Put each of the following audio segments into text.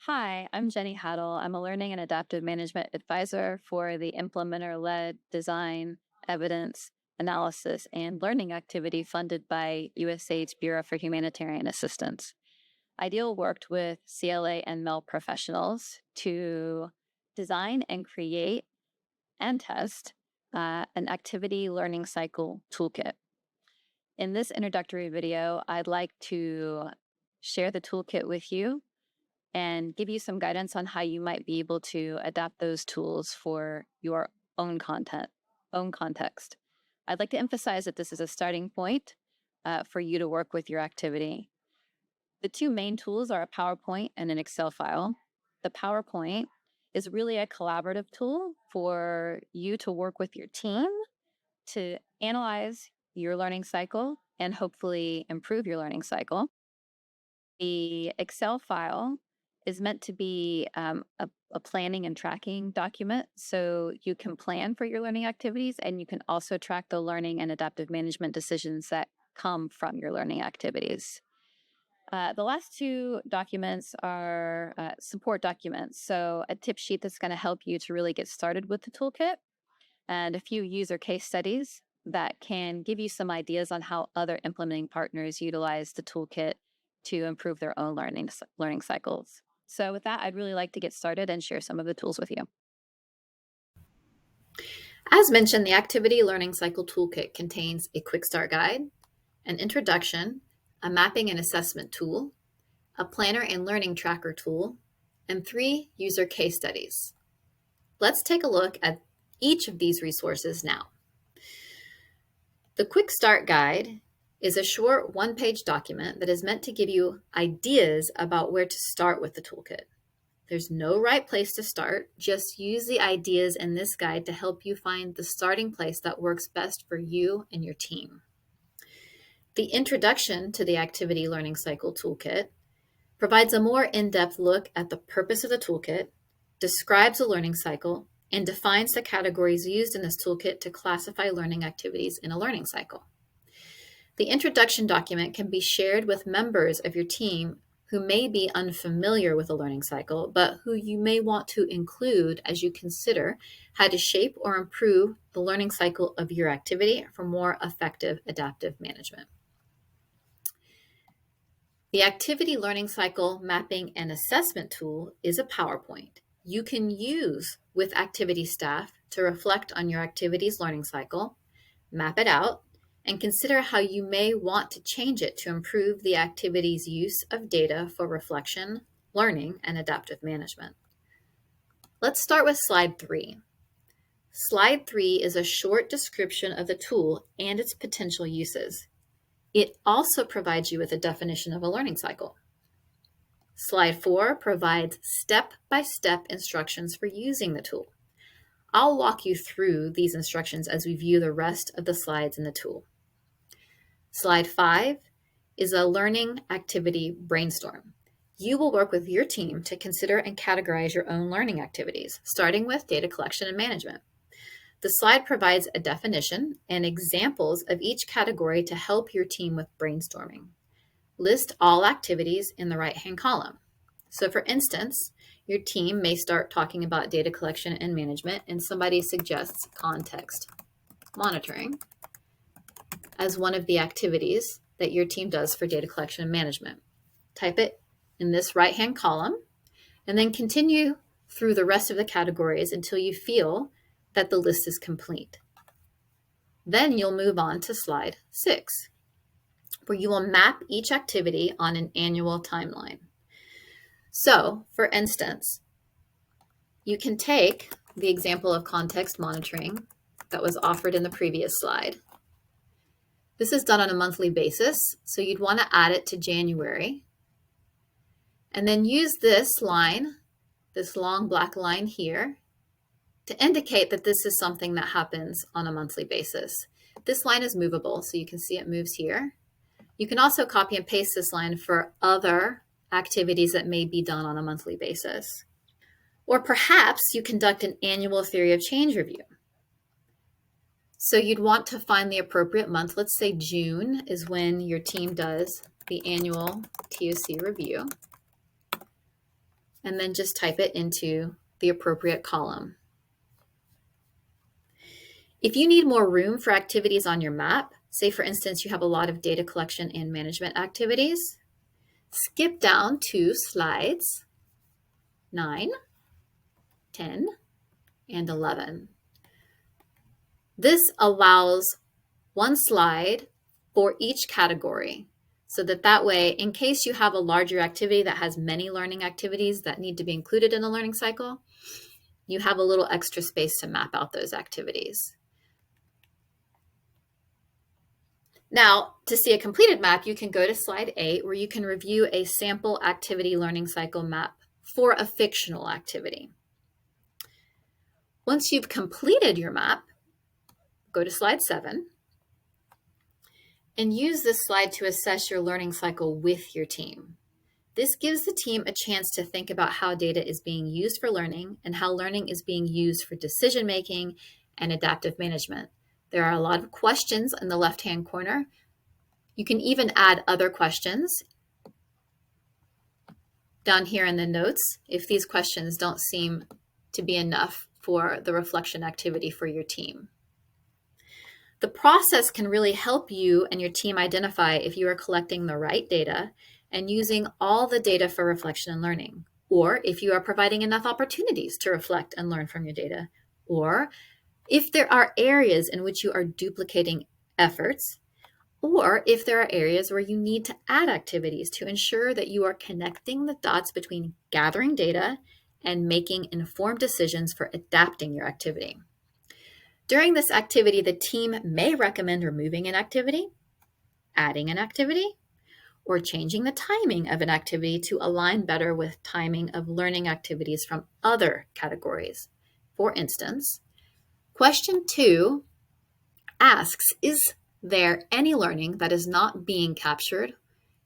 Hi, I'm Jenny Haddle. I'm a learning and adaptive management advisor for the implementer-led design, evidence, analysis, and learning activity funded by USAID's Bureau for Humanitarian Assistance. IDEAL worked with CLA and MEL professionals to design and create and test an activity learning cycle toolkit. In this introductory video, I'd like to share the toolkit with you and give you some guidance on how you might be able to adapt those tools for your own context. I'd like to emphasize that this is a starting point for you to work with your activity. The two main tools are a PowerPoint and an Excel file. The PowerPoint is really a collaborative tool for you to work with your team to analyze your learning cycle and hopefully improve your learning cycle. The Excel file is meant to be a planning and tracking document. So you can plan for your learning activities and you can also track the learning and adaptive management decisions that come from your learning activities. The last two documents are support documents. So a tip sheet that's going to help you to really get started with the toolkit and a few user case studies that can give you some ideas on how other implementing partners utilize the toolkit to improve their own learning cycles. So with that, I'd really like to get started and share some of the tools with you. As mentioned, the Activity Learning Cycle Toolkit contains a quick start guide, an introduction, a mapping and assessment tool, a planner and learning tracker tool, and 3 user case studies. Let's take a look at each of these resources now. The Quick Start Guide is a short one-page document that is meant to give you ideas about where to start with the toolkit. There's no right place to start. Just use the ideas in this guide to help you find the starting place that works best for you and your team. The introduction to the Activity Learning Cycle Toolkit provides a more in-depth look at the purpose of the toolkit, describes the learning cycle, and defines the categories used in this toolkit to classify learning activities in a learning cycle. The introduction document can be shared with members of your team who may be unfamiliar with the learning cycle, but who you may want to include as you consider how to shape or improve the learning cycle of your activity for more effective adaptive management. The Activity Learning Cycle Mapping and Assessment tool is a PowerPoint you can use with activity staff to reflect on your activity's learning cycle, map it out, and consider how you may want to change it to improve the activity's use of data for reflection, learning, and adaptive management. Let's start with slide 3. Slide 3 is a short description of the tool and its potential uses. It also provides you with a definition of a learning cycle. Slide 4 provides step-by-step instructions for using the tool. I'll walk you through these instructions as we view the rest of the slides in the tool. Slide 5 is a learning activity brainstorm. You will work with your team to consider and categorize your own learning activities, starting with data collection and management. The slide provides a definition and examples of each category to help your team with brainstorming. List all activities in the right-hand column. So for instance, your team may start talking about data collection and management, and somebody suggests context monitoring as one of the activities that your team does for data collection and management. Type it in this right-hand column, and then continue through the rest of the categories until you feel that the list is complete. Then you'll move on to slide 6, where you will map each activity on an annual timeline. So, for instance, you can take the example of context monitoring that was offered in the previous slide. This is done on a monthly basis, so you'd want to add it to January. And then use this line, this long black line here, to indicate that this is something that happens on a monthly basis. This line is movable, so you can see it moves here. You can also copy and paste this line for other activities that may be done on a monthly basis. Or perhaps you conduct an annual theory of change review. So you'd want to find the appropriate month. Let's say June is when your team does the annual TOC review. and then just type it into the appropriate column. If you need more room for activities on your map, say for instance you have a lot of data collection and management activities, skip down to slides 9, 10, and 11. This allows one slide for each category, so that way, in case you have a larger activity that has many learning activities that need to be included in the learning cycle, you have a little extra space to map out those activities. Now, to see a completed map, you can go to slide 8, where you can review a sample activity learning cycle map for a fictional activity. Once you've completed your map, go to slide 7 and use this slide to assess your learning cycle with your team. This gives the team a chance to think about how data is being used for learning and how learning is being used for decision-making and adaptive management. There are a lot of questions in the left-hand corner. You can even add other questions down here in the notes if these questions don't seem to be enough for the reflection activity for your team. The process can really help you and your team identify if you are collecting the right data and using all the data for reflection and learning, or if you are providing enough opportunities to reflect and learn from your data, or if there are areas in which you are duplicating efforts, or if there are areas where you need to add activities to ensure that you are connecting the dots between gathering data and making informed decisions for adapting your activity. During this activity, the team may recommend removing an activity, adding an activity, or changing the timing of an activity to align better with timing of learning activities from other categories. For instance, question 2 asks, is there any learning that is not being captured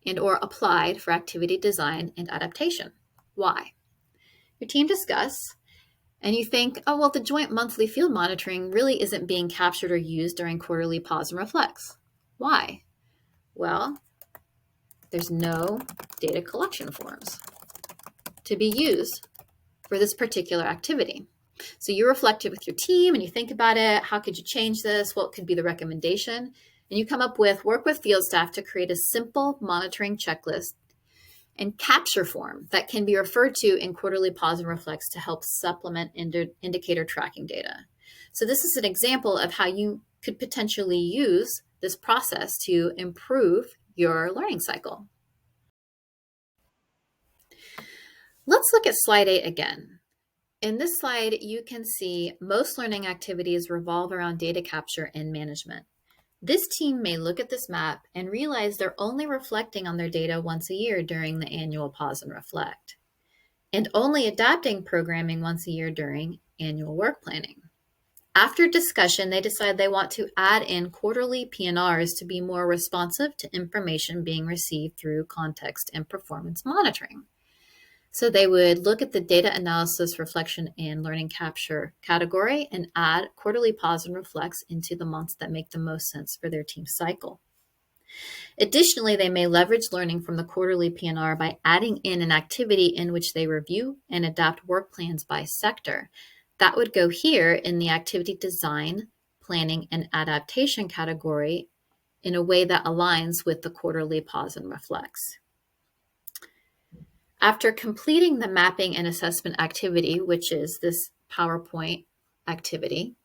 and or applied for activity design and adaptation? Why? Your team discuss, and you think, oh, well, the joint monthly field monitoring really isn't being captured or used during quarterly pause and reflects. Why? Well, there's no data collection forms to be used for this particular activity. So you reflect it with your team and you think about it. How could you change this? What could be the recommendation? And you come up with, work with field staff to create a simple monitoring checklist and capture form that can be referred to in quarterly pause and reflects to help supplement indicator tracking data. So this is an example of how you could potentially use this process to improve your learning cycle. Let's look at slide 8 again. In this slide, you can see most learning activities revolve around data capture and management. This team may look at this map and realize they're only reflecting on their data once a year during the annual pause and reflect, and only adapting programming once a year during annual work planning. After discussion, they decide they want to add in quarterly P&Rs to be more responsive to information being received through context and performance monitoring. So they would look at the data analysis, reflection, and learning capture category and add quarterly pause and reflects into the months that make the most sense for their team cycle. Additionally, they may leverage learning from the quarterly P&R by adding in an activity in which they review and adapt work plans by sector. That would go here in the activity design, planning, and adaptation category in a way that aligns with the quarterly pause and reflects. After completing the mapping and assessment activity, which is this PowerPoint activity,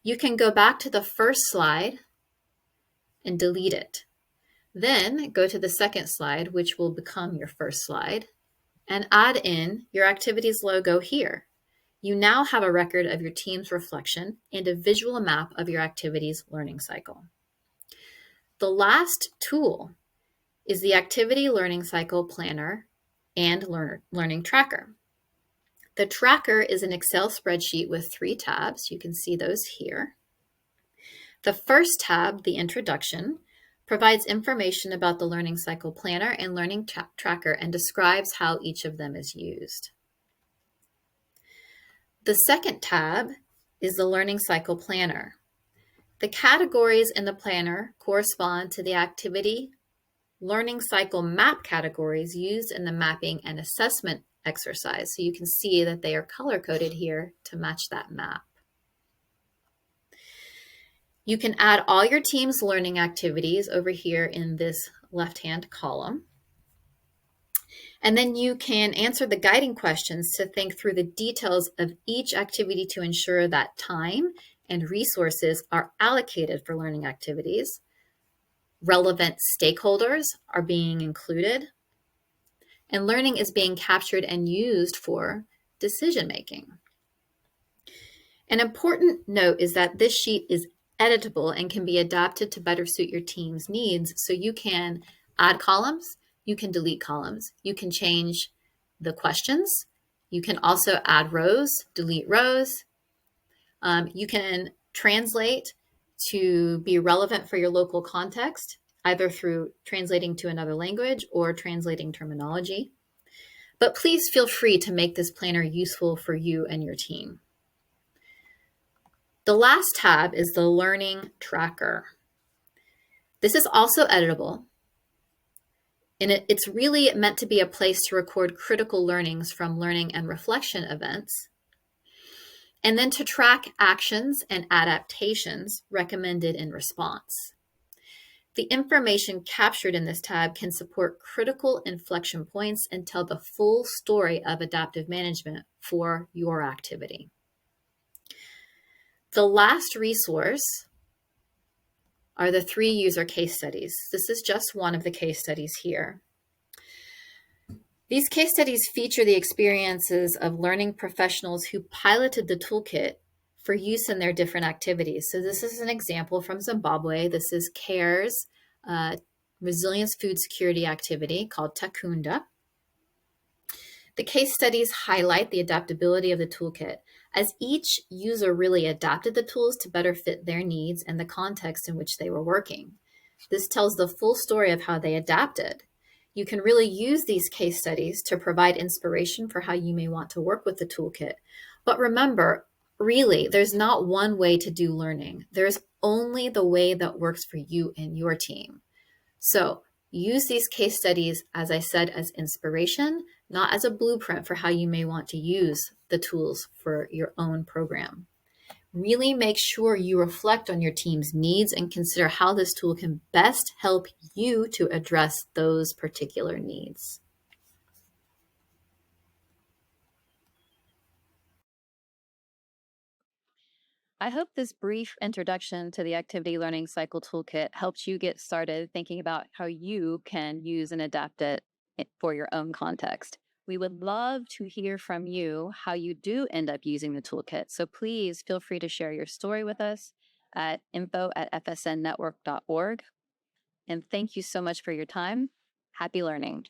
you can go back to the first slide and delete it. Then go to the second slide, which will become your first slide, and add in your activities logo here. You now have a record of your team's reflection and a visual map of your activities learning cycle. The last tool is the Activity Learning Cycle Planner and Learning Tracker. The tracker is an Excel spreadsheet with 3 tabs. You can see those here. The first tab, the Introduction, provides information about the Learning Cycle Planner and Learning Tracker and describes how each of them is used. The second tab is the Learning Cycle Planner. The categories in the planner correspond to the activity learning cycle map categories used in the mapping and assessment exercise. So you can see that they are color-coded here to match that map. You can add all your team's learning activities over here in this left-hand column. And then you can answer the guiding questions to think through the details of each activity to ensure that time and resources are allocated for learning activities. Relevant stakeholders are being included, and learning is being captured and used for decision making. An important note is that this sheet is editable and can be adapted to better suit your team's needs. So you can add columns, you can delete columns, you can change the questions, you can also add rows, delete rows. You can translate to be relevant for your local context, either through translating to another language or translating terminology. But please feel free to make this planner useful for you and your team. The last tab is the Learning Tracker. This is also editable, and it's really meant to be a place to record critical learnings from learning and reflection events, and then to track actions and adaptations recommended in response. The information captured in this tab can support critical inflection points and tell the full story of adaptive management for your activity. The last resource are the 3 user case studies. This is just one of the case studies here. These case studies feature the experiences of learning professionals who piloted the toolkit for use in their different activities. So this is an example from Zimbabwe. This is CARE's Resilience Food Security activity called Takunda. The case studies highlight the adaptability of the toolkit, as each user really adapted the tools to better fit their needs and the context in which they were working. This tells the full story of how they adapted. You can really use these case studies to provide inspiration for how you may want to work with the toolkit. But remember, really, there's not one way to do learning. There's only the way that works for you and your team. So use these case studies, as I said, as inspiration, not as a blueprint for how you may want to use the tools for your own program. Really make sure you reflect on your team's needs and consider how this tool can best help you to address those particular needs. I hope this brief introduction to the Activity Learning Cycle Toolkit helps you get started thinking about how you can use and adapt it for your own context. We would love to hear from you how you do end up using the toolkit. So please feel free to share your story with us at info@fsnnetwork.org. And thank you so much for your time. Happy learning.